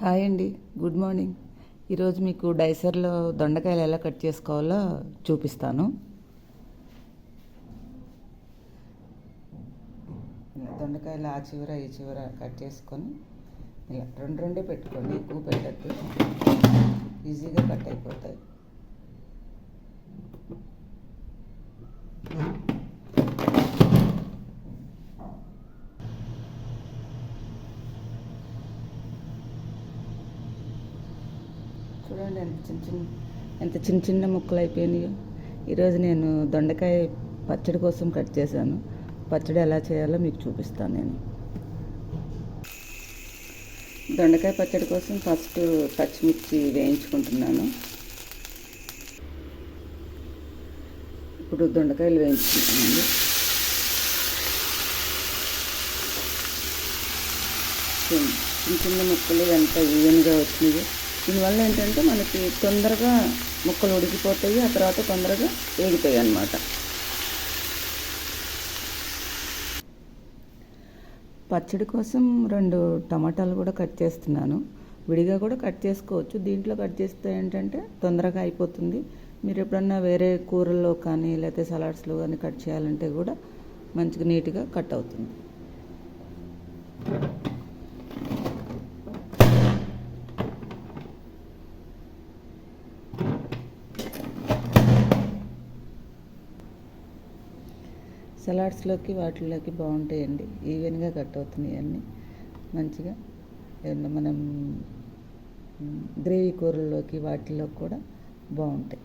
Hi అండి, good morning. ఈరోజు మీకు డైసర్లో దొండకాయలు ఎలా కట్ చేసుకోవాలో చూపిస్తాను. ఇలా దొండకాయలు ఆ చివర ఈ చివర కట్ చేసుకొని ఇలా రెండు రెండే పెట్టుకోండి, ఎక్కువ పెట్టద్దు, ఈజీగా కట్ అయిపోతాయి. చూడండి ఎంత చిన్న చిన్న ముక్కలు అయిపోయినాయో. ఈరోజు నేను దొండకాయ పచ్చడి కోసం కట్ చేశాను. పచ్చడి ఎలా చేయాలో మీకు చూపిస్తాను. నేను దొండకాయ పచ్చడి కోసం ఫస్ట్ పచ్చిమిర్చి వేయించుకుంటున్నాను. ఇప్పుడు దొండకాయలు వేయించుకుంటున్నాను. చిన్న చిన్న ముక్కలు ఎంత ఈవెన్గా వచ్చినాయి. దీనివల్ల ఏంటంటే మనకి తొందరగా ముక్కలు ఉడికిపోతాయి, ఆ తర్వాత తొందరగా వేగుతాయి అన్నమాట. పచ్చడి కోసం 2 టమాటాలు కూడా కట్ చేస్తున్నాను. విడిగా కూడా కట్ చేసుకోవచ్చు, దీంట్లో కట్ చేస్తే ఏంటంటే తొందరగా అయిపోతుంది. మీరు ఎప్పుడన్నా వేరే కూరల్లో కానీ లేకపోతే సలాడ్స్లో కానీ కట్ చేయాలంటే కూడా మంచిగా నీట్గా కట్ అవుతుంది. సలాడ్స్లోకి వాటిల్లోకి బాగుంటాయండి, ఈవెన్గా కట్ అవుతున్నాయి అన్నీ మంచిగా. మనం గ్రేవీ కూరల్లోకి వాటిల్లో కూడా బాగుంటాయి.